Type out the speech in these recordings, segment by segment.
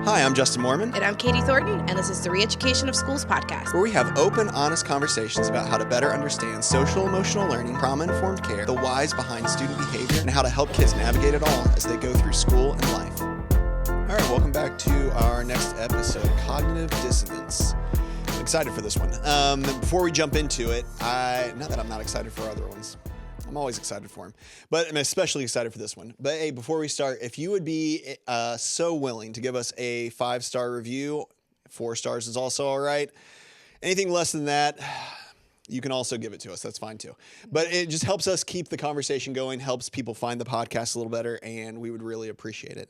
Hi, I'm Justin Mormon. And I'm Katie Thornton, and this is the Re-Education of Schools podcast, where we have open, honest conversations about how to better understand social emotional learning, trauma-informed care, the whys behind student behavior, and how to help kids navigate it all as they go through school and life. All right, welcome back to our next episode, Cognitive Dissonance. I'm excited for this one. Before we jump into it, not that I'm not excited for other ones. I'm always excited for them, but I'm especially excited for this one. But hey, before we start, if you would be so willing to give us a 5-star review, 4 stars is also all right. Anything less than that, you can also give it to us. That's fine too. But it just helps us keep the conversation going, helps people find the podcast a little better, and we would really appreciate it.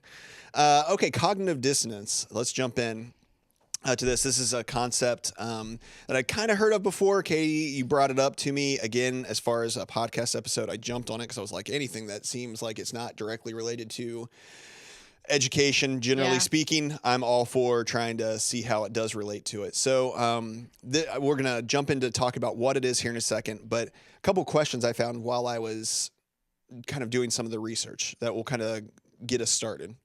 Okay, cognitive dissonance. Let's jump in. To this. This is a concept that I kind of heard of before. Katie, you brought it up to me again as far as a podcast episode. I jumped on it because I was like, anything that seems like it's not directly related to education, generally speaking, I'm all for trying to see how it does relate to it. So we're going to jump into talk about what it is here in a second. But a couple questions I found while I was kind of doing some of the research that will kind of get us started.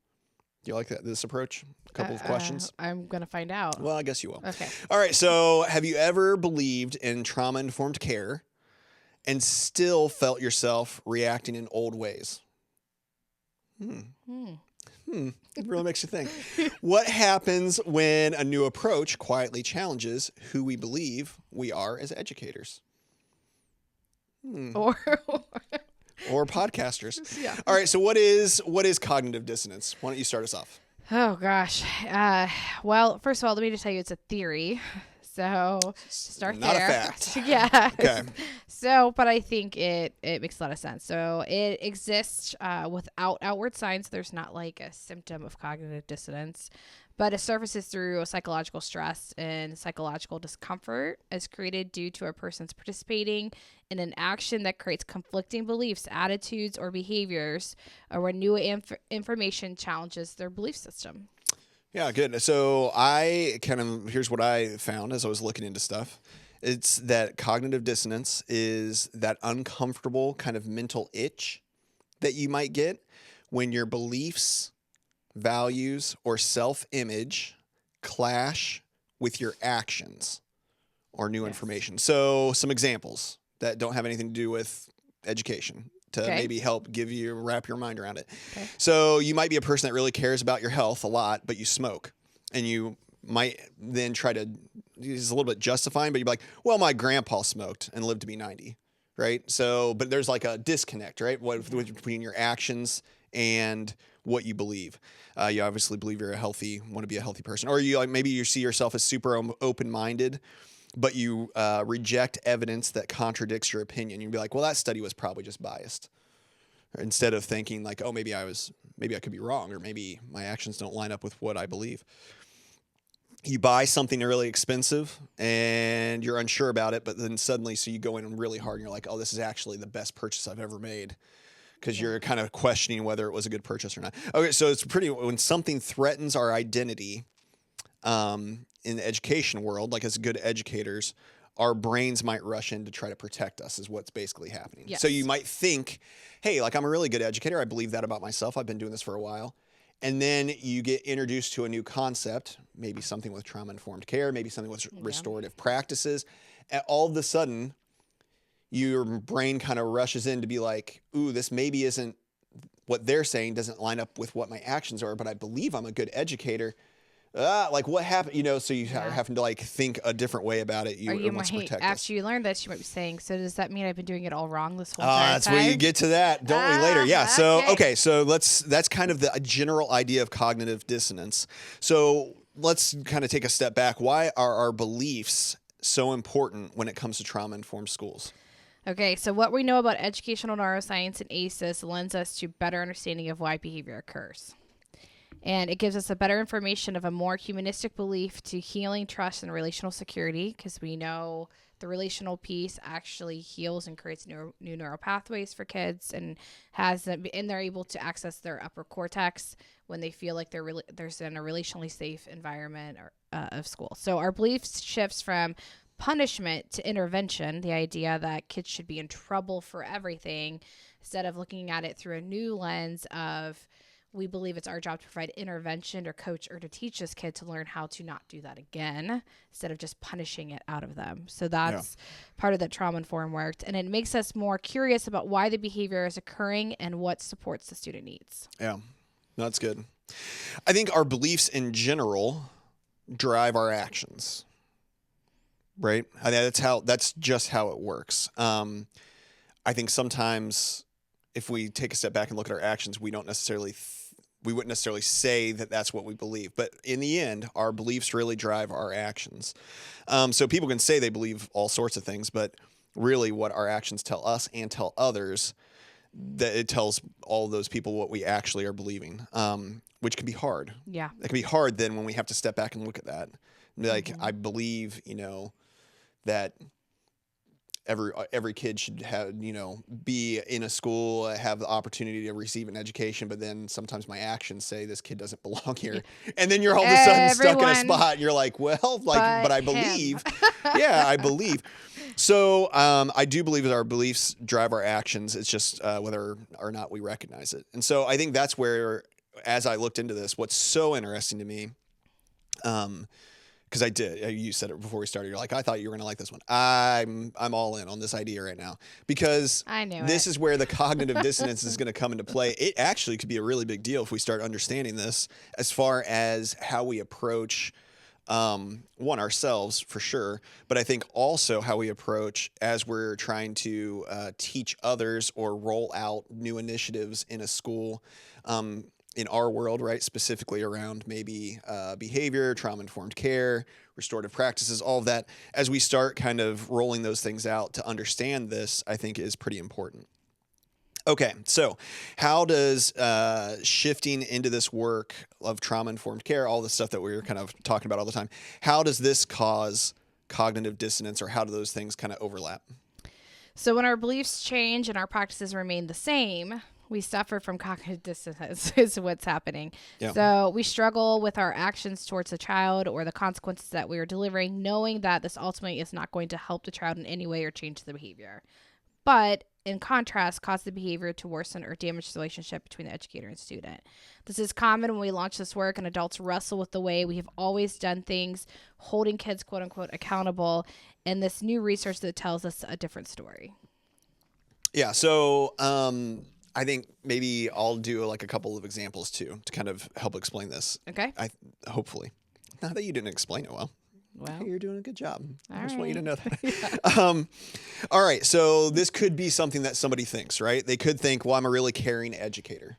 Do you like this approach? A couple of questions? I'm going to find out. Well, I guess you will. Okay. All right. So have you ever believed in trauma-informed care and still felt yourself reacting in old ways? It really makes you think. What happens when a new approach quietly challenges who we believe we are as educators? Or podcasters. Yeah. All right. So what is cognitive dissonance? Why don't you start us off? Oh, gosh. Well, first of all, let me just tell you it's a theory. So start Not there. Not a fact. Yeah. Okay. So, but I think it makes a lot of sense. So it exists without outward signs. There's not like a symptom of cognitive dissonance, but it surfaces through psychological stress and psychological discomfort is created due to a person's participating in an action that creates conflicting beliefs, attitudes, or behaviors, or when new information challenges their belief system. Yeah, good. So here's what I found as I was looking into stuff. It's that cognitive dissonance is that uncomfortable kind of mental itch that you might get when your beliefs, values, or self-image clash with your actions or new information. So some examples that don't have anything to do with education to maybe help wrap your mind around it. Okay. So you might be a person that really cares about your health a lot, but you smoke, and you might then try to, it's a little bit justifying, but you're like, well, my grandpa smoked and lived to be 90, right? So, but there's like a disconnect, right? Between your actions and what you believe. You obviously believe you're want to be a healthy person, or maybe you see yourself as super open-minded, but you reject evidence that contradicts your opinion. You'd be like, well, that study was probably just biased. Instead of thinking like, oh, maybe I could be wrong, or maybe my actions don't line up with what I believe. You buy something really expensive and you're unsure about it, but then suddenly, so you go in really hard and you're like, oh, this is actually the best purchase I've ever made. Because you're kind of questioning whether it was a good purchase or not. Okay, so it's when something threatens our identity in the education world, like as good educators, our brains might rush in to try to protect us is what's basically happening. Yes. So you might think, hey, like I'm a really good educator. I believe that about myself. I've been doing this for a while. And then you get introduced to a new concept, maybe something with trauma-informed care, maybe something with restorative practices. And all of a sudden, your brain kind of rushes in to be like, ooh, this maybe isn't what they're saying, doesn't line up with what my actions are, but I believe I'm a good educator. Like what happened, so you are having to like think a different way about it. After you learn this, you might be saying, so does that mean I've been doing it all wrong this whole time? That's where you get to that, don't we, later? Yeah. So, so that's kind of the general idea of cognitive dissonance. So let's kind of take a step back. Why are our beliefs so important when it comes to trauma-informed schools? Okay, so what we know about educational neuroscience and ACEs lends us to better understanding of why behavior occurs. And it gives us a better information of a more humanistic belief to healing, trust, and relational security, because we know the relational piece actually heals and creates new neural pathways for kids, and they're able to access their upper cortex when they feel like they're in a relationally safe environment of school. So our beliefs shifts from punishment to intervention, the idea that kids should be in trouble for everything, instead of looking at it through a new lens of we believe it's our job to provide intervention or coach or to teach this kid to learn how to not do that again instead of just punishing it out of them. So that's part of the trauma-informed work. And it makes us more curious about why the behavior is occurring and what supports the student needs. Yeah, that's good. I think our beliefs in general drive our actions, right? I mean, that's just how it works. I think sometimes if we take a step back and look at our actions, we wouldn't necessarily say that that's what we believe. But in the end, our beliefs really drive our actions. So people can say they believe all sorts of things, but really what our actions tell us and tell others, that it tells all of those people what we actually are believing, which can be hard. Yeah. It can be hard then when we have to step back and look at that. Like, I believe, that every kid should have, be in a school, have the opportunity to receive an education, but then sometimes my actions say this kid doesn't belong here. And then you're all of a sudden stuck in a spot and you're like, well, but I believe. Yeah, I believe. So I do believe that our beliefs drive our actions. It's just whether or not we recognize it. And so I think that's where, as I looked into this, what's so interesting to me, because you said it before we started. You're like, I thought you were going to like this one. I'm all in on this idea right now because I knew this is where the cognitive dissonance is going to come into play. It actually could be a really big deal if we start understanding this as far as how we approach ourselves for sure, but I think also how we approach as we're trying to teach others or roll out new initiatives in a school. In our world, right, specifically around maybe behavior, trauma-informed care, restorative practices, all of that, as we start kind of rolling those things out to understand this, I think is pretty important. Okay, so how does shifting into this work of trauma-informed care, all the stuff that we're kind of talking about all the time, how does this cause cognitive dissonance, or how do those things kind of overlap? So when our beliefs change and our practices remain the same, we suffer from cognitive dissonance is what's happening. Yeah. So we struggle with our actions towards the child or the consequences that we are delivering, knowing that this ultimately is not going to help the child in any way or change the behavior. But in contrast, cause the behavior to worsen or damage the relationship between the educator and student. This is common when we launch this work and adults wrestle with the way we have always done things, holding kids, quote unquote, accountable, and this new research that tells us a different story. Yeah. So, I think maybe I'll do like a couple of examples too to kind of help explain this. Okay. Hopefully. Not that you didn't explain it well. Well, you're doing a good job. I just want you to know that. Yeah. All right. So this could be something that somebody thinks, right? They could think, well, I'm a really caring educator.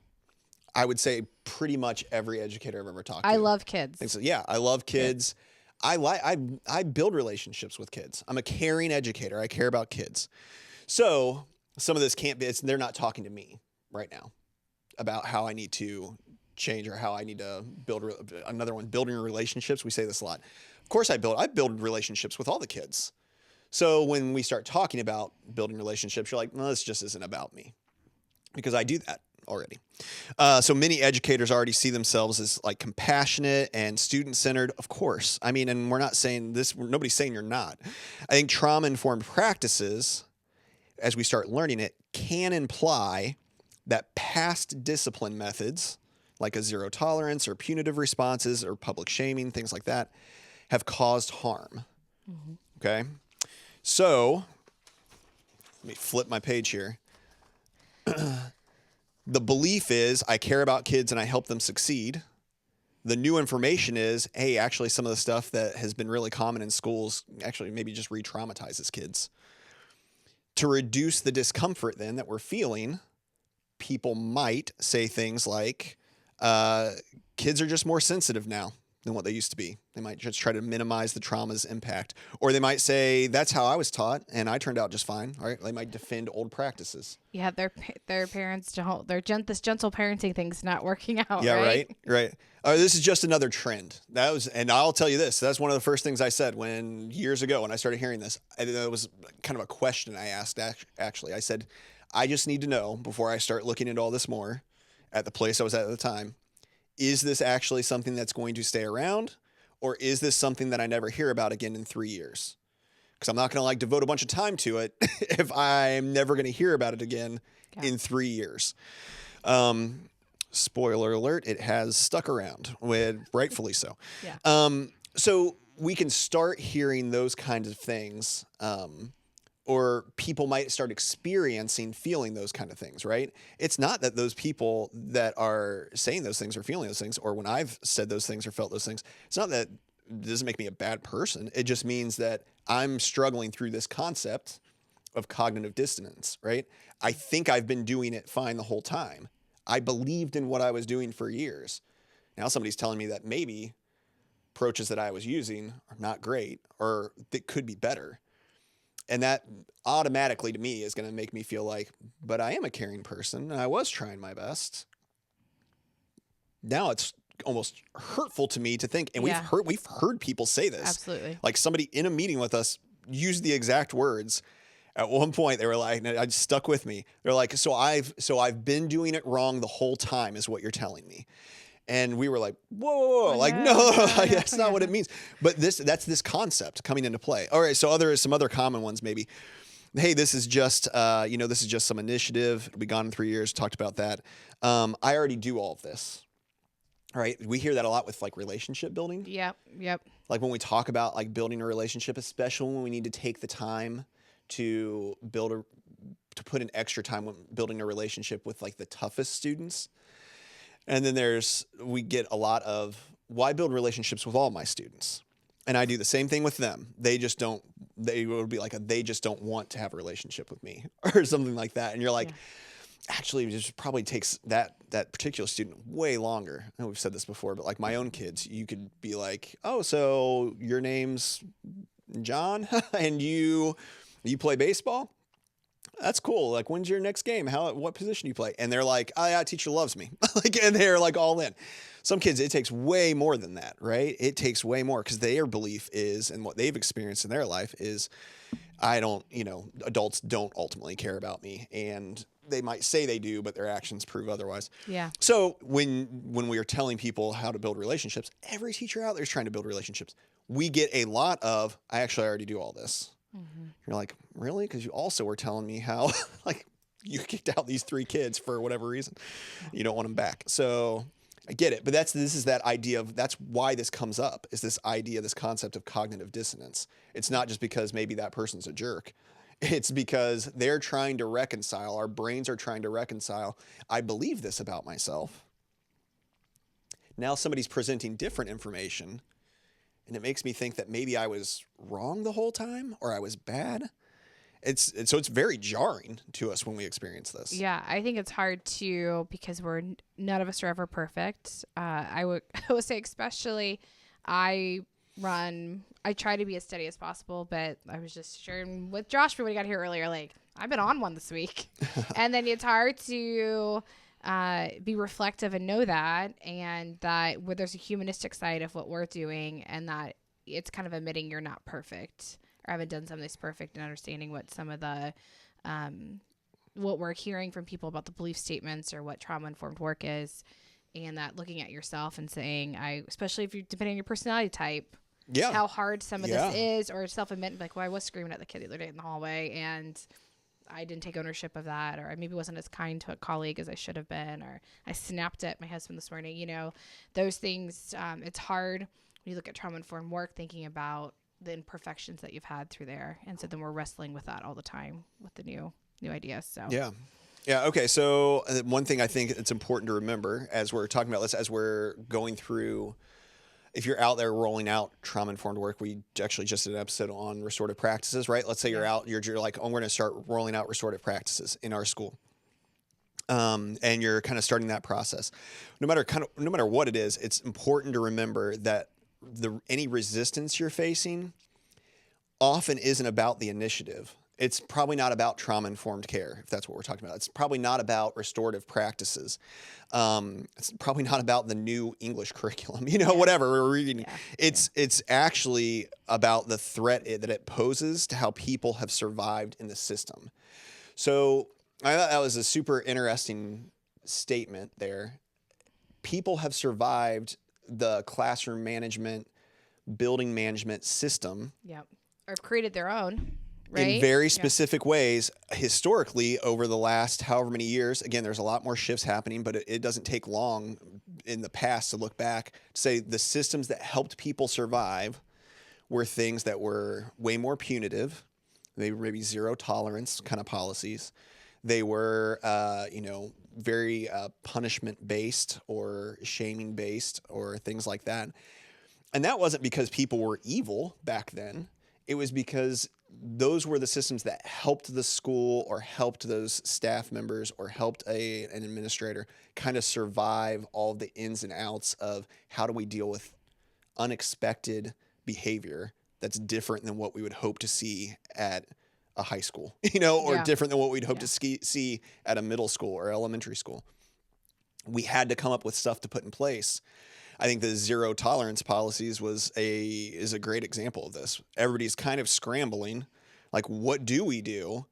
I would say pretty much every educator I've ever talked to. I love kids. So, yeah, I love kids. I build relationships with kids. I'm a caring educator. I care about kids. So some of this can't be, they're not talking to me right now about how I need to change or how I need to build another one, building relationships. We say this a lot. Of course I build relationships with all the kids. So when we start talking about building relationships, you're like, no, this just isn't about me, because I do that already. So many educators already see themselves as like compassionate and student-centered. Of course. I mean, and we're not saying this, nobody's saying you're not. I think trauma-informed practices, as we start learning it, can imply that past discipline methods, like a zero tolerance or punitive responses or public shaming, things like that, have caused harm. Mm-hmm. Okay? So, let me flip my page here. The belief is I care about kids and I help them succeed. The new information is, hey, actually some of the stuff that has been really common in schools actually maybe just re-traumatizes kids. To reduce the discomfort then that we're feeling, people might say things like, kids are just more sensitive now than what they used to be. They might just try to minimize the trauma's impact. Or they might say, that's how I was taught and I turned out just fine. Right? They might defend old practices. Yeah, their parents don't. This gentle parenting thing's not working out. Yeah, right. This is just another trend. And I'll tell you this. That's one of the first things I said years ago when I started hearing this. It was kind of a question I asked. Actually, I said, I just need to know before I start looking into all this more at the place I was at the time, is this actually something that's going to stay around, or is this something that I never hear about again in 3 years? Because I'm not going to devote a bunch of time to it if I'm never going to hear about it again in 3 years. Spoiler alert, it has stuck around, rightfully so. Yeah. So we can start hearing those kinds of things, or people might start feeling those kind of things, right? It's not that those people that are saying those things are feeling those things, or when I've said those things or felt those things, it's not that it doesn't make me a bad person. It just means that I'm struggling through this concept of cognitive dissonance, right? I think I've been doing it fine the whole time. I believed in what I was doing for years. Now somebody's telling me that maybe approaches that I was using are not great or that could be better. And that automatically to me is going to make me feel like, but I am a caring person and I was trying my best. Now it's almost hurtful to me to think, and Yeah. we've heard people say this. Absolutely. Like somebody in a meeting with us used the exact words. At one point, they were like, and it stuck with me. They're like, so I've been doing it wrong the whole time, is what you're telling me. And we were like, whoa, like, no, like, that's not what it means. But that's this concept coming into play. All right, so some other common ones maybe. Hey, this is just this is just some initiative. It'll be gone in 3 years. Talked about that. I already do all of this. All right, we hear that a lot with like relationship building. Yep. Like when we talk about like building a relationship, especially when we need to take the time to put in extra time when building a relationship with like the toughest students. And then we get a lot of, why build relationships with all my students? And I do the same thing with them. They just don't want to have a relationship with me or something like that. And you're like, actually, it just probably takes that particular student way longer. I know we've said this before, but like my own kids, you could be like, oh, so your name's John and you play baseball? That's cool. Like, when's your next game? What position do you play? And they're like, oh yeah, teacher loves me. And they're like all in. Some kids, it takes way more than that, right? It takes way more because their belief is, and what they've experienced in their life is, adults don't ultimately care about me. And they might say they do, but their actions prove otherwise. Yeah. So when we are telling people how to build relationships, every teacher out there is trying to build relationships. We get a lot of, I actually already do all this. Mm-hmm. You're like, really? Because you also were telling me how like you kicked out these 3 kids for whatever reason. You don't want them back. So I get it. But this is that idea of, that's why this comes up, is this idea, this concept of cognitive dissonance. It's not just because maybe that person's a jerk. It's because they're trying to reconcile, our brains are trying to reconcile, I believe this about myself. Now somebody's presenting different information, and it makes me think that maybe I was wrong the whole time or I was bad. So it's very jarring to us when we experience this. Yeah, I think it's hard too because none of us are ever perfect. I would say especially I try to be as steady as possible, but I was just sharing with Josh when he got here earlier, like I've been on one this week. And then it's hard to be reflective and know that, and that where there's a humanistic side of what we're doing, and that it's kind of admitting you're not perfect or haven't done something that's perfect, and understanding what some of the what we're hearing from people about the belief statements or what trauma-informed work is, and that looking at yourself and saying, especially if you're depending on your personality type, how hard some of this is, or self-admit, like, well, I was screaming at the kid the other day in the hallway, and I didn't take ownership of that, or I maybe wasn't as kind to a colleague as I should have been, or I snapped at my husband this morning. Those things, it's hard when you look at trauma-informed work, thinking about the imperfections that you've had through there. And so then we're wrestling with that all the time with the new ideas. So yeah. Okay. So one thing I think it's important to remember as we're talking about this, as we're going through, if you're out there rolling out trauma-informed work, we actually just did an episode on restorative practices, right? Let's say you're out, you're like, oh, we're going to start rolling out restorative practices in our school. And you're kind of starting that process. No matter what it is, it's important to remember that any resistance you're facing often isn't about the initiative. It's probably not about trauma-informed care, if that's what we're talking about. It's probably not about restorative practices. It's probably not about the new English curriculum, whatever we're reading. Yeah. It's actually about the threat that it poses to how people have survived in the system. So I thought that was a super interesting statement there. People have survived the classroom management, building management system. Yep. Or created their own. right? In very specific ways, historically, over the last however many years, again, there's a lot more shifts happening, but it doesn't take long in the past to look back to say the systems that helped people survive were things that were way more punitive. They were maybe zero tolerance kind of policies. They were, very punishment based or shaming based or things like that. And that wasn't because people were evil back then. It was because those were the systems that helped the school or helped those staff members or helped an administrator kind of survive all the ins and outs of how do we deal with unexpected behavior that's different than what we would hope to see at a high school, or different than what we'd hope to see at a middle school or elementary school. We had to come up with stuff to put in place. I think the zero tolerance policies is a great example of this. Everybody's kind of scrambling, like, what do we do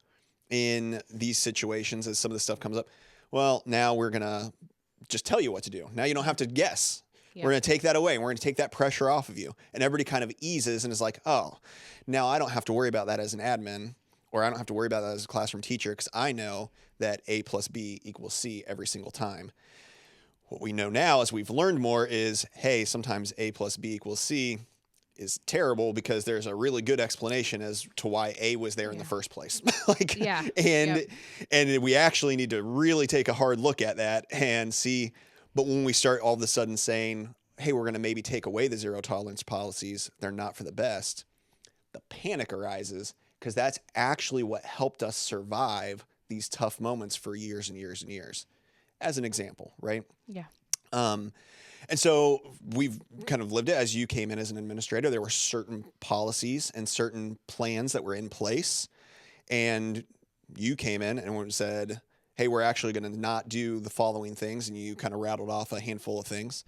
in these situations as some of this stuff comes up? Well, now we're going to just tell you what to do. Now you don't have to guess. Yeah. We're going to take that away. We're going to take that pressure off of you. And everybody kind of eases and is like, oh, now I don't have to worry about that as an admin, or I don't have to worry about that as a classroom teacher because I know that A plus B equals C every single time. What we know now, as we've learned more, is, hey, sometimes A plus B equals C is terrible because there's a really good explanation as to why A was there in the first place. And we actually need to really take a hard look at that and see. But when we start all of a sudden saying, hey, we're going to maybe take away the zero tolerance policies, they're not for the best, the panic arises because that's actually what helped us survive these tough moments for years and years and years. As an example, right? Yeah. And so we've kind of lived it as you came in as an administrator. There were certain policies and certain plans that were in place. And you came in and said, hey, we're actually going to not do the following things. And you kind of rattled off a handful of things.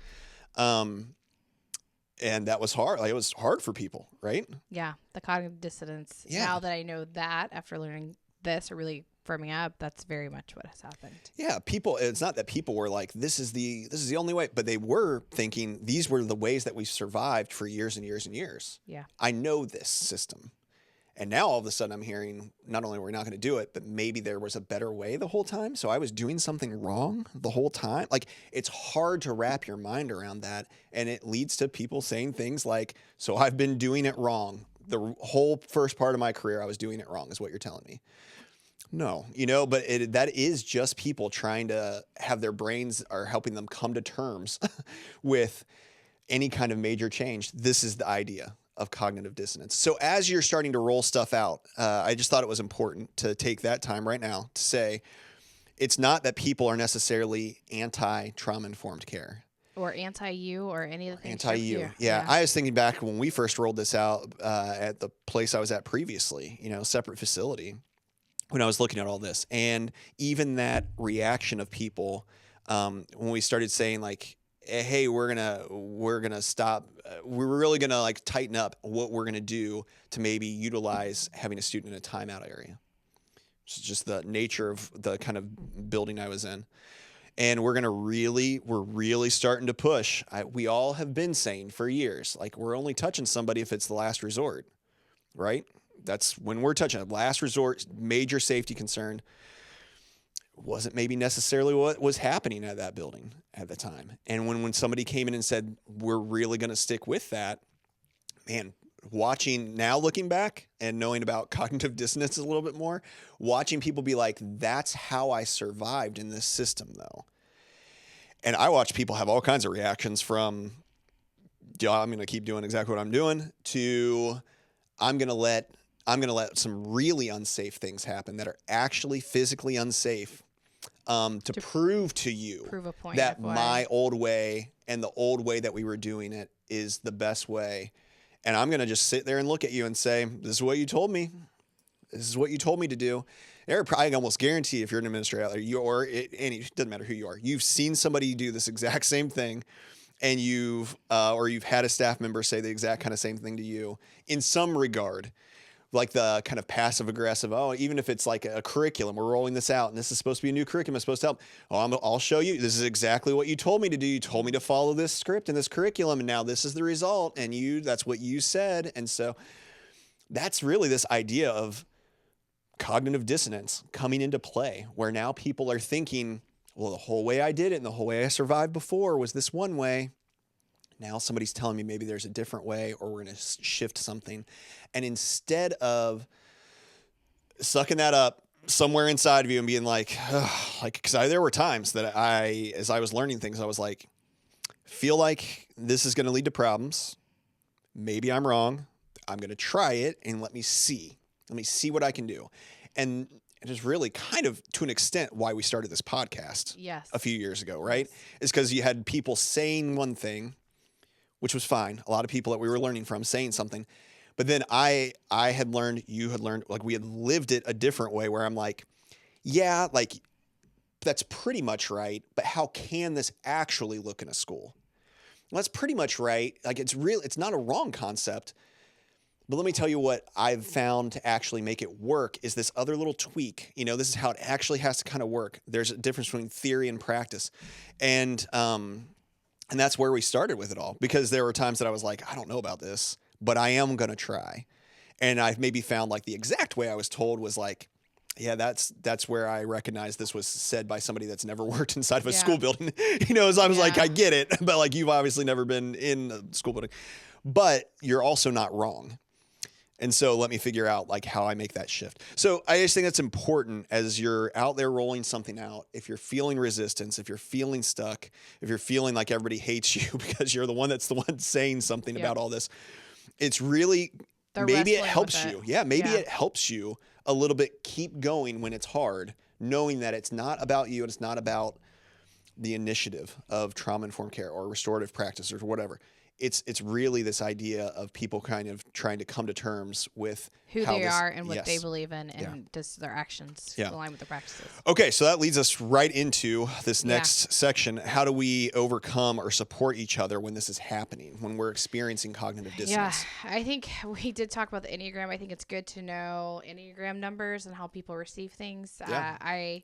And that was hard. Like, it was hard for people, right? Yeah. The cognitive dissonance. Yeah. Now that I know that after learning this or really firming up, that's very much what has happened. Yeah, it's not that people were like, this is the only way, but they were thinking these were the ways that we survived for years and years and years. Yeah. I know this system. And now all of a sudden I'm hearing not only we're not going to do it, but maybe there was a better way the whole time. So I was doing something wrong the whole time. Like, it's hard to wrap your mind around that. And it leads to people saying things like, so I've been doing it wrong. The whole first part of my career, I was doing it wrong is what you're telling me. No, but that is just people trying to have their brains are helping them come to terms with any kind of major change. This is the idea of cognitive dissonance. So as you're starting to roll stuff out, I just thought it was important to take that time right now to say, it's not that people are necessarily anti-trauma-informed care. Or anti-you or any of the things. Anti-you. Yeah. I was thinking back when we first rolled this out at the place I was at previously, separate facility, when I was looking at all this. And even that reaction of people, when we started saying like, hey, we're gonna stop, we're really gonna like tighten up what we're gonna do to maybe utilize having a student in a timeout area. It's just the nature of the kind of building I was in. And we're really starting to push. We all have been saying for years, like, we're only touching somebody if it's the last resort, right? That's when we're touching it. Last resort, major safety concern. Wasn't maybe necessarily what was happening at that building at the time. And when somebody came in and said, we're really going to stick with that, man, looking back and knowing about cognitive dissonance a little bit more, watching people be like, that's how I survived in this system though. And I watch people have all kinds of reactions from, I'm going to keep doing exactly what I'm doing, to I'm going to let some really unsafe things happen that are actually physically unsafe to prove to you a point that my old way and the old way that we were doing it is the best way. And I'm going to just sit there and look at you and say, this is what you told me. This is what you told me to do. I can almost guarantee if you're an administrator out there, it doesn't matter who you are, you've seen somebody do this exact same thing. And you've had a staff member say the exact kind of same thing to you in some regard. Like the kind of passive aggressive, even if it's like a curriculum, we're rolling this out and this is supposed to be a new curriculum, it's supposed to help. I'll show you. This is exactly what you told me to do. You told me to follow this script and this curriculum, and now this is the result, and that's what you said. And so that's really this idea of cognitive dissonance coming into play, where now people are thinking, well, the whole way I did it and the whole way I survived before was this one way. Now somebody's telling me maybe there's a different way, or we're going to shift something. And instead of sucking that up somewhere inside of you and being like, because there were times that as I was learning things, I was like, feel like this is going to lead to problems. Maybe I'm wrong. I'm going to try it and let me see what I can do. And it is really kind of, to an extent, why we started this podcast a few years ago, right? Yes. Is because you had people saying one thing, which was fine. A lot of people that we were learning from saying something. But then I had learned, you had learned, like we had lived it a different way, where I'm like, yeah, like that's pretty much right. But how can this actually look in a school? Well, that's pretty much right. Like it's not a wrong concept. But let me tell you what I've found to actually make it work is this other little tweak. This is how it actually has to kind of work. There's a difference between theory and practice. And that's where we started with it all, because there were times that I was like, I don't know about this, but I am going to try. And I've maybe found like the exact way I was told was like, yeah, that's where I recognize this was said by somebody that's never worked inside of a school building. As I was like, I get it, but like you've obviously never been in a school building, but you're also not wrong. And so let me figure out like how I make that shift. So I just think that's important as you're out there rolling something out. If you're feeling resistance, if you're feeling stuck, if you're feeling like everybody hates you because you're the one saying something about all this, it's really, maybe it helps you. Yeah, maybe it helps you a little bit keep going when it's hard, knowing that it's not about you and it's not about the initiative of trauma-informed care or restorative practice or whatever. It's really this idea of people kind of trying to come to terms with who they are and what they believe in, and does their actions align with their practices. Okay, so that leads us right into this next section. How do we overcome or support each other when this is happening, when we're experiencing cognitive dissonance? Yeah, I think we did talk about the Enneagram. I think it's good to know Enneagram numbers and how people receive things. Yeah. I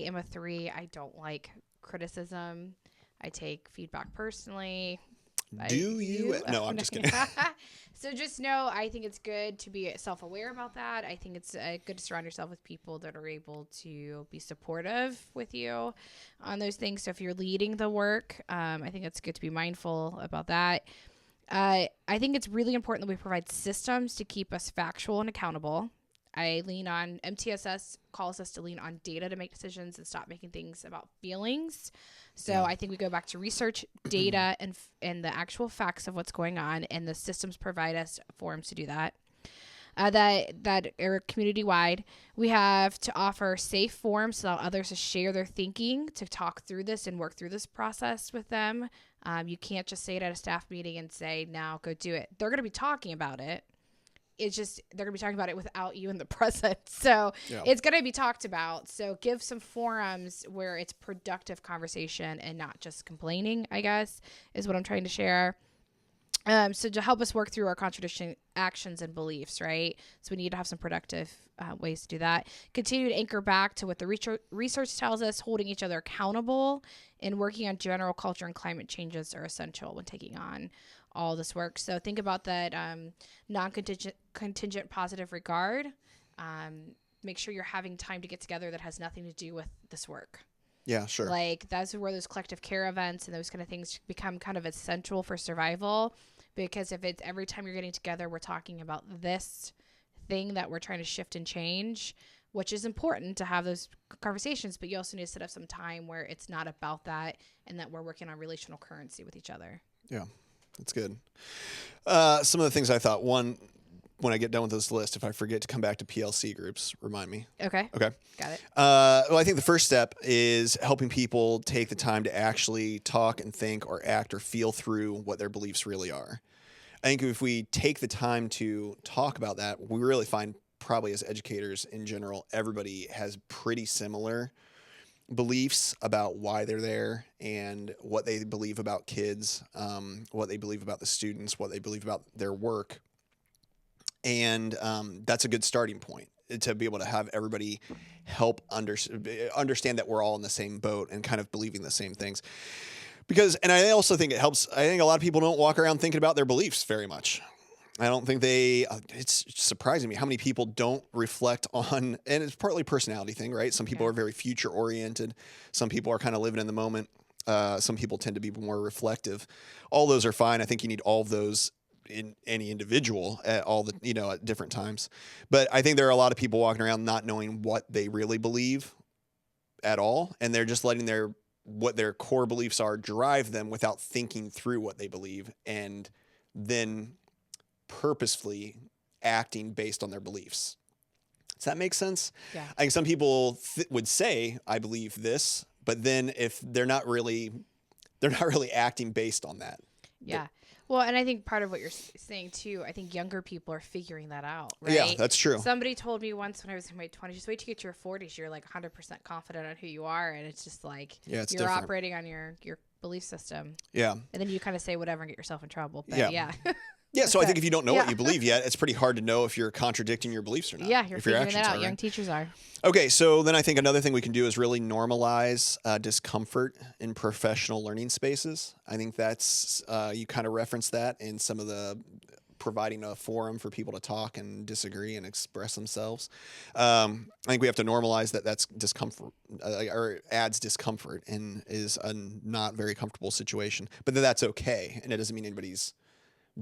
am a 3. I don't like criticism. I take feedback personally. Do you? No, I'm just kidding. So just know, I think it's good to be self-aware about that. I think it's good to surround yourself with people that are able to be supportive with you on those things. So if you're leading the work, I think it's good to be mindful about that. I think it's really important that we provide systems to keep us factual and accountable. I lean on, MTSS calls us to lean on data to make decisions and stop making things about feelings. So I think we go back to research, data, and the actual facts of what's going on, and the systems provide us forums to do that. That are community-wide. We have to offer safe forums to allow others to share their thinking, to talk through this and work through this process with them. You can't just say it at a staff meeting and say, now go do it. They're going to be talking about it. It's just they're going to be talking about it without you in the present. So it's going to be talked about. So give some forums where it's productive conversation and not just complaining, I guess, is what I'm trying to share. So to help us work through our contradiction actions and beliefs, right? So we need to have some productive ways to do that. Continue to anchor back to what the research tells us. Holding each other accountable and working on general culture and climate changes are essential when taking on all this work. So think about that contingent positive regard. Make sure you're having time to get together that has nothing to do with this work. Yeah, sure. Like that's where those collective care events and those kind of things become kind of essential for survival. Because if it's every time you're getting together, we're talking about this thing that we're trying to shift and change, which is important to have those conversations, but you also need to set up some time where it's not about that and that we're working on relational currency with each other. Yeah, that's good. Some of the things I thought, one, when I get done with this list, if I forget to come back to PLC groups, remind me. Okay. Okay. Got it. Well, I think the first step is helping people take the time to actually talk and think or act or feel through what their beliefs really are. I think if we take the time to talk about that, we really find probably as educators in general, everybody has pretty similar beliefs about why they're there and what they believe about kids, what they believe about the students, what they believe about their work. And that's a good starting point to be able to have everybody help understand that we're all in the same boat and kind of believing the same things. Because, and I also think it helps, I think a lot of people don't walk around thinking about their beliefs very much. I don't think it's surprising me how many people don't reflect on, and it's partly a personality thing, right? Some people Yeah. are very future oriented. Some people are kind of living in the moment. Some people tend to be more reflective. All those are fine. I think you need all of those in any individual at at different times. But I think there are a lot of people walking around not knowing what they really believe at all. And they're just letting what their core beliefs are drive them without thinking through what they believe. And then purposefully acting based on their beliefs. Does that make sense? Yeah. I think some people would say, I believe this, but then if they're not really acting based on that. Yeah. Well, and I think part of what you're saying too, I think younger people are figuring that out, right? Yeah, that's true. Somebody told me once when I was in my 20s, just wait till you get to your 40s, you're like 100% confident on who you are, and it's just like you're different. operating on your belief system. Yeah. And then you kind of say whatever and get yourself in trouble. But yeah. Yeah, so I think if you don't know what you believe yet, it's pretty hard to know if you're contradicting your beliefs or not. Yeah, you're figuring that out. Right? Young teachers are. Okay, so then I think another thing we can do is really normalize discomfort in professional learning spaces. I think that's, you kind of referenced that in some of the providing a forum for people to talk and disagree and express themselves. I think we have to normalize that's discomfort or adds discomfort and is a not very comfortable situation. But that's okay, and it doesn't mean anybody's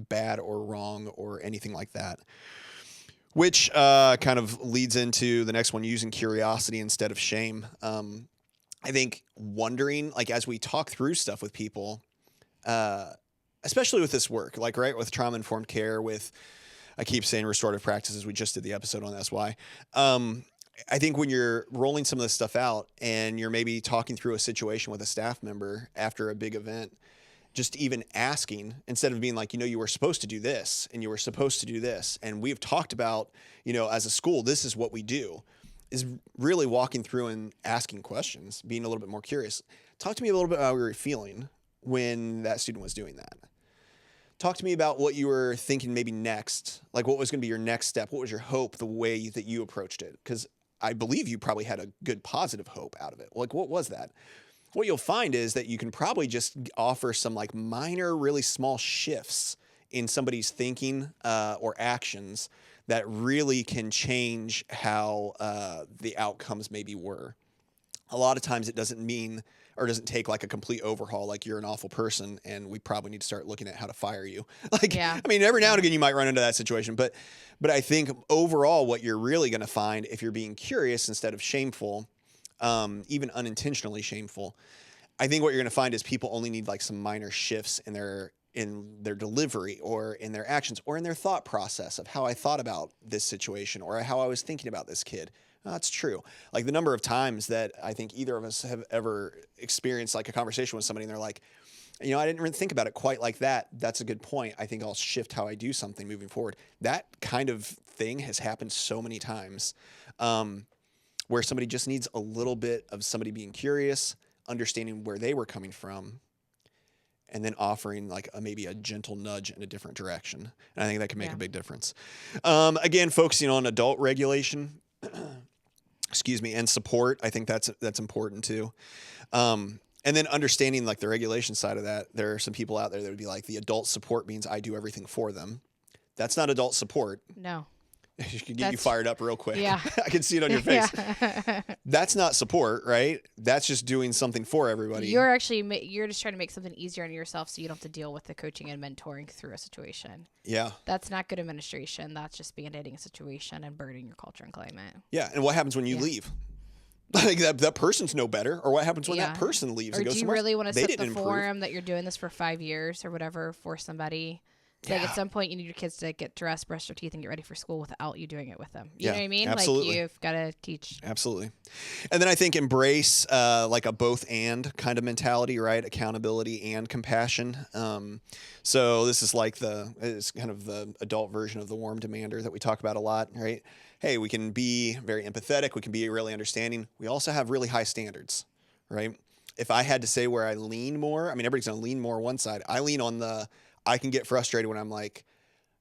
bad or wrong or anything like that. Which kind of leads into the next one, using curiosity instead of shame. I think wondering, like as we talk through stuff with people, especially with this work, like right with trauma-informed care, I keep saying restorative practices. We just did the episode on SY. I think when you're rolling some of this stuff out and you're maybe talking through a situation with a staff member after a big event, just even asking instead of being like, you were supposed to do this and you were supposed to do this. And we've talked about, as a school, this is what we do, is really walking through and asking questions, being a little bit more curious. Talk to me a little bit about how you were feeling when that student was doing that. Talk to me about what you were thinking maybe next, like what was going to be your next step? What was your hope, the way that you approached it? Because I believe you probably had a good positive hope out of it. Like, what was that? What you'll find is that you can probably just offer some like minor, really small shifts in somebody's thinking or actions that really can change how the outcomes maybe were. A lot of times it doesn't mean or doesn't take like a complete overhaul, like you're an awful person and we probably need to start looking at how to fire you. I mean, every now and again you might run into that situation, but I think overall what you're really going to find if you're being curious instead of shameful, even unintentionally shameful, I think what you're going to find is people only need like some minor shifts in their delivery or in their actions or in their thought process of how I thought about this situation or how I was thinking about this kid. That's true. Like the number of times that I think either of us have ever experienced like a conversation with somebody and they're like, I didn't really think about it quite like that. That's a good point. I think I'll shift how I do something moving forward. That kind of thing has happened so many times where somebody just needs a little bit of somebody being curious, understanding where they were coming from, and then offering like maybe a gentle nudge in a different direction. And I think that can make a big difference. Again, focusing on adult regulation, and support. I think that's important too. And then understanding like the regulation side of that. There are some people out there that would be like, the adult support means I do everything for them. That's not adult support. No. It can get you fired up real quick. Yeah. I can see it on your face. That's not support, right? That's just doing something for everybody. You're just trying to make something easier on yourself so you don't have to deal with the coaching and mentoring through a situation. Yeah. That's not good administration. That's just band-aiding a situation and burdening your culture and climate. Yeah. And what happens when you leave? Like that person's no better. Or what happens when that person leaves or and goes do you somewhere really want to set the improve. forum that you're doing this for 5 years or whatever for somebody? Like at some point you need your kids to get dressed, brush their teeth, and get ready for school without you doing it with them. You know what I mean? Absolutely. Like you've got to teach. Absolutely. And then I think embrace like a both and kind of mentality, right? Accountability and compassion. So this is like it's kind of the adult version of the warm demander that we talk about a lot, right? Hey, we can be very empathetic. We can be really understanding. We also have really high standards, right? If I had to say where I lean more, I mean, everybody's going to lean more one side. I lean on I can get frustrated when I'm like,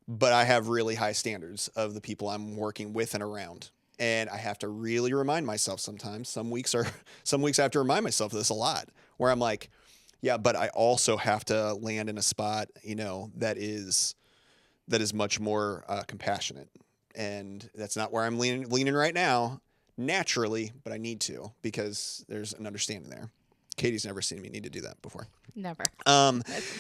but I have really high standards of the people I'm working with and around. And I have to really remind myself sometimes. Some weeks I have to remind myself of this a lot, where I'm like, yeah, but I also have to land in a spot, that is that is much more compassionate. And that's not where I'm leaning right now, naturally, but I need to because there's an understanding there. Katie's never seen me need to do that before. Never.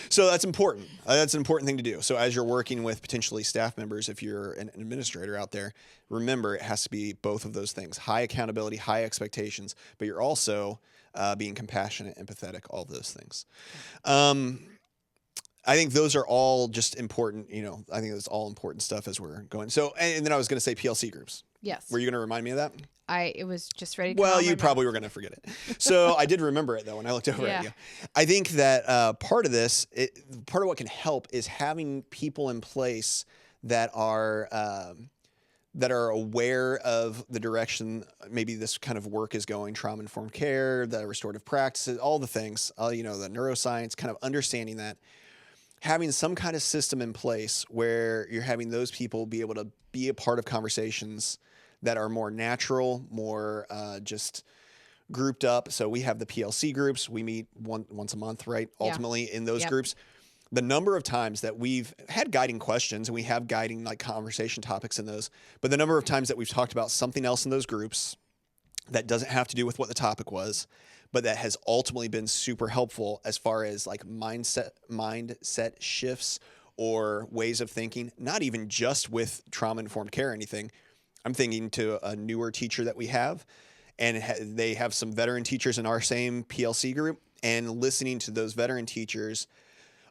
So that's important. That's an important thing to do. So as you're working with potentially staff members, if you're an administrator out there, remember it has to be both of those things: high accountability, high expectations, but you're also being compassionate, empathetic, all of those things. I think those are all just important. I think that's all important stuff as we're going. So, and then I was going to say PLC groups. Yes. Were you going to remind me of that? It was just ready to Well, you probably were going to forget it. So I did remember it, though, when I looked over at you. I think that part of this, part of what can help is having people in place that are aware of the direction maybe this kind of work is going, trauma-informed care, the restorative practices, all the things, the neuroscience, kind of understanding that. Having some kind of system in place where you're having those people be able to be a part of conversations that are more natural, more just grouped up. So we have the PLC groups. We meet once a month, right? Ultimately in those groups. The number of times that we've had guiding questions and we have guiding like conversation topics in those, but the number of times that we've talked about something else in those groups that doesn't have to do with what the topic was, but that has ultimately been super helpful as far as like mindset shifts or ways of thinking, not even just with trauma-informed care or anything. I'm thinking to a newer teacher that we have, and they have some veteran teachers in our same PLC group, and listening to those veteran teachers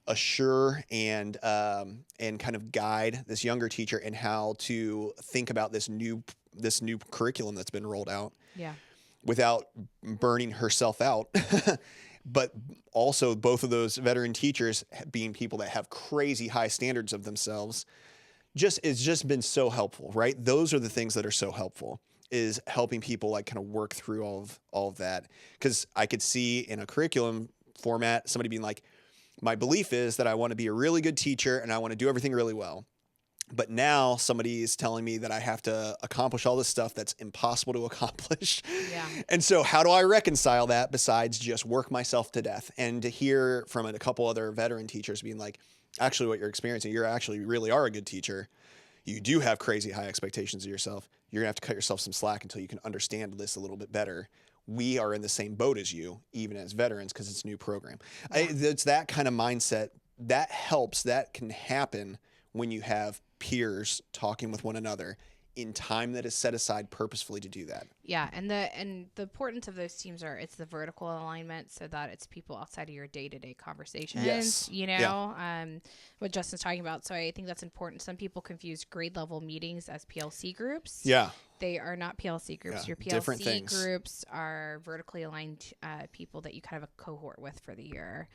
assure and kind of guide this younger teacher in how to think about this new curriculum that's been rolled out. Yeah. Without burning herself out, but also both of those veteran teachers being people that have crazy high standards of themselves, it's just been so helpful, right? Those are the things that are so helpful, is helping people like kind of work through all of that. Because I could see in a curriculum format somebody being like, my belief is that I want to be a really good teacher and I want to do everything really well. But now somebody is telling me that I have to accomplish all this stuff that's impossible to accomplish. Yeah. And so how do I reconcile that besides just work myself to death? And to hear from a couple other veteran teachers being like, actually what you're experiencing, you're actually really are a good teacher. You do have crazy high expectations of yourself. You're gonna have to cut yourself some slack until you can understand this a little bit better. We are in the same boat as you, even as veterans, because it's a new program. Yeah. It's that kind of mindset that helps. That can happen when you have peers talking with one another in time that is set aside purposefully to do that. Yeah, and the importance of those teams it's the vertical alignment, so that it's people outside of your day-to-day conversations. Yes. What Justin's talking about. So I think that's important. Some people confuse grade level meetings as PLC groups. Yeah. They are not PLC groups. Yeah, Your PLC groups are vertically aligned people that you kind of a cohort with for the year.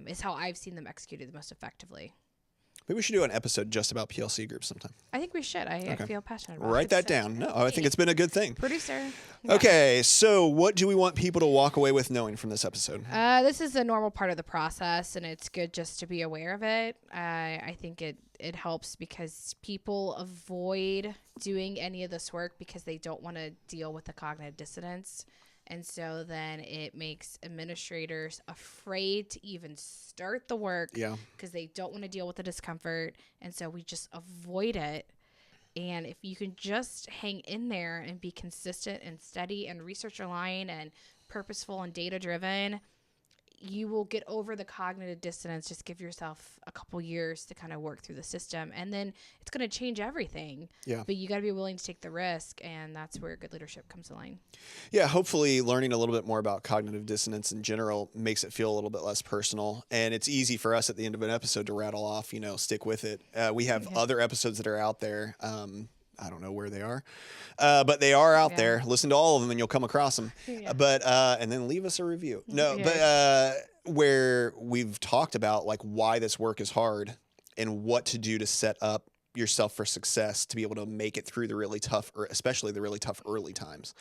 Is how I've seen them executed the most effectively. Maybe we should do an episode just about PLC groups sometime. I think we should. I feel passionate about it. Write that down. No, I think it's been a good thing. Producer. Yeah. Okay, so what do we want people to walk away with knowing from this episode? This is a normal part of the process, and it's good just to be aware of it. I think it helps because people avoid doing any of this work because they don't want to deal with the cognitive dissonance. And so then it makes administrators afraid to even start the work because they don't want to deal with the discomfort. And so we just avoid it. And if you can just hang in there and be consistent and steady and research aligned and purposeful and data driven, you will get over the cognitive dissonance. Just give yourself a couple years to kind of work through the system, and then it's going to change everything. Yeah. But you got to be willing to take the risk, and that's where good leadership comes along. Yeah, hopefully learning a little bit more about cognitive dissonance in general makes it feel a little bit less personal, and it's easy for us at the end of an episode to rattle off, stick with it. We have other episodes that are out there. I don't know where they are, but they are out there. Listen to all of them and you'll come across them. But and then leave us a review. But where we've talked about like why this work is hard and what to do to set up yourself for success to be able to make it through the really tough, or especially the really tough early times.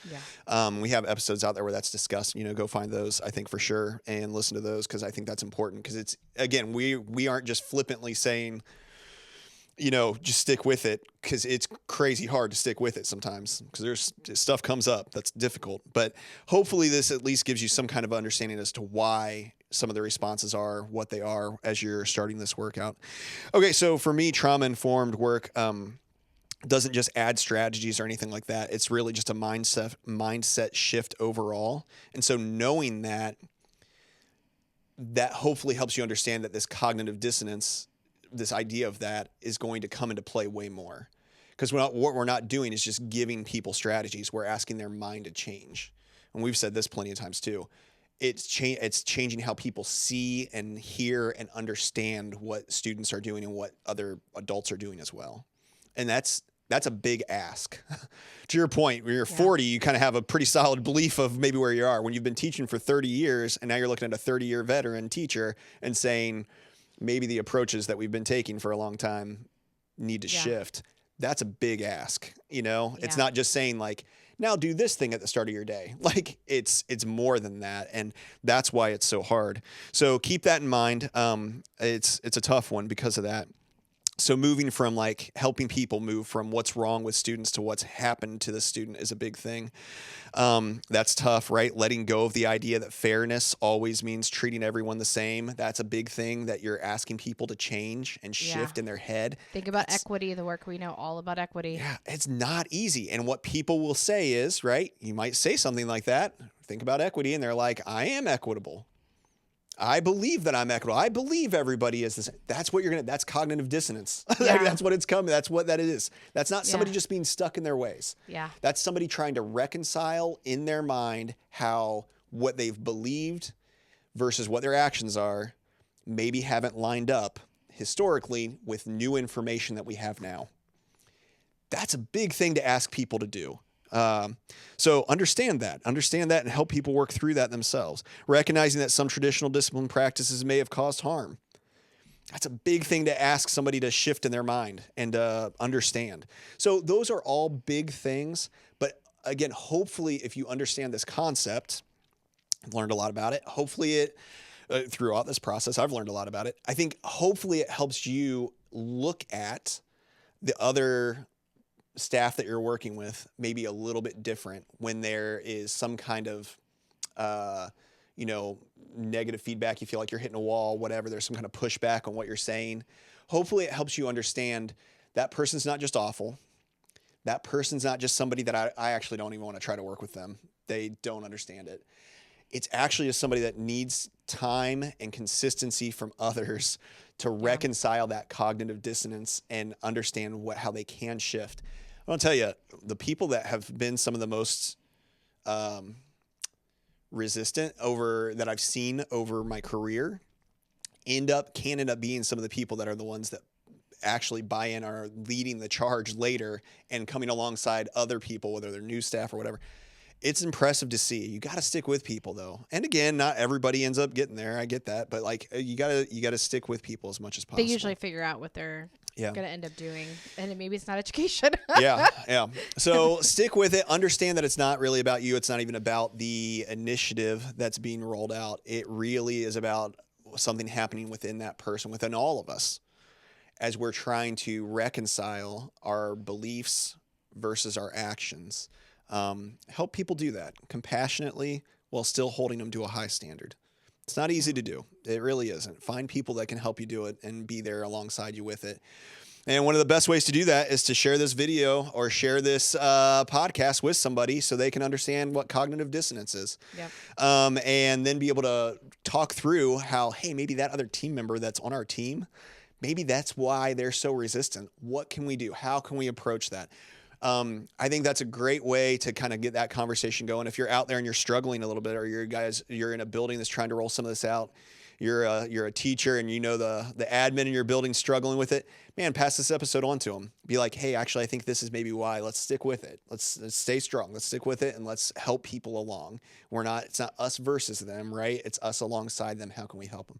We have episodes out there where that's discussed. Go find those, I think, for sure, and listen to those because I think that's important. Because it's, again, we aren't just flippantly saying, just stick with it, because it's crazy hard to stick with it sometimes because there's stuff comes up that's difficult. But hopefully this at least gives you some kind of understanding as to why some of the responses are, what they are as you're starting this workout. Okay, so for me, trauma-informed work doesn't just add strategies or anything like that. It's really just a mindset shift overall. And so knowing that hopefully helps you understand that this cognitive dissonance, this idea of that, is going to come into play way more. Because what we're not doing is just giving people strategies. We're asking their mind to change. And we've said this plenty of times too. It's changing how people see and hear and understand what students are doing and what other adults are doing as well. And that's a big ask. To your point, when you're 40, you kind of have a pretty solid belief of maybe where you are. When you've been teaching for 30 years and now you're looking at a 30-year veteran teacher and saying maybe the approaches that we've been taking for a long time need to shift. That's a big ask. It's not just saying like, now do this thing at the start of your day. Like it's more than that. And that's why it's so hard. So keep that in mind. It's a tough one because of that. So moving from like helping people move from what's wrong with students to what's happened to the student is a big thing. That's tough, right? Letting go of the idea that fairness always means treating everyone the same. That's a big thing that you're asking people to change and shift in their head. Think about equity, the work we know all about equity. Yeah, it's not easy. And what people will say is, right, you might say something like that, think about equity, and they're like, I am equitable. I believe that I'm equitable. I believe everybody is the same. That's that's cognitive dissonance. That's what it's coming. That's what that is. That's not somebody just being stuck in their ways. Yeah. That's somebody trying to reconcile in their mind how what they've believed versus what their actions are maybe haven't lined up historically with new information that we have now. That's a big thing to ask people to do. So understand that and help people work through that themselves. Recognizing that some traditional discipline practices may have caused harm. That's a big thing to ask somebody to shift in their mind and understand. So those are all big things. But again, hopefully if you understand this concept, I've learned a lot about it. Hopefully throughout this process, I've learned a lot about it. I think hopefully it helps you look at the other staff that you're working with maybe a little bit different when there is some kind of, negative feedback. You feel like you're hitting a wall, whatever. There's some kind of pushback on what you're saying. Hopefully it helps you understand that person's not just awful. That person's not just somebody that I actually don't even want to try to work with them. They don't understand it. It's actually just somebody that needs time and consistency from others to reconcile that cognitive dissonance and understand how they can shift. I'll tell you, the people that have been some of the most resistant that I've seen over my career can end up being some of the people that are the ones that actually buy in, are leading the charge later and coming alongside other people, whether they're new staff or whatever. It's impressive to see. You got to stick with people though. And again, not everybody ends up getting there. I get that, but like you got to stick with people as much as possible. They usually figure out what they're going to end up doing, and maybe it's not education. Yeah. So stick with it. Understand that it's not really about you. It's not even about the initiative that's being rolled out. It really is about something happening within that person, within all of us, as we're trying to reconcile our beliefs versus our actions. Help people do that compassionately while still holding them to a high standard. It's not easy to do. It really isn't. Find people that can help you do it and be there alongside you with it. And one of the best ways to do that is to share this video or share this podcast with somebody so they can understand what cognitive dissonance is. Yep. And then be able to talk through how, hey, maybe that other team member that's on our team, maybe that's why they're so resistant. What can we do? How can we approach that? I think that's a great way to kind of get that conversation going. If you're out there and you're struggling a little bit, or you're in a building that's trying to roll some of this out, you're a teacher and you know the admin in your building struggling with it, man, pass this episode on to them. Be like, hey, actually, I think this is maybe why. Let's stick with it. Let's stay strong. Let's stick with it and let's help people along. It's not us versus them, right? It's us alongside them. How can we help them?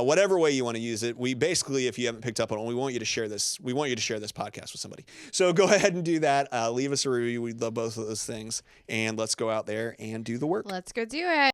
Whatever way you want to use it. We basically, if you haven't picked up on it, we want you to share this. We want you to share this podcast with somebody. So go ahead and do that. Leave us a review. We'd love both of those things. And let's go out there and do the work. Let's go do it.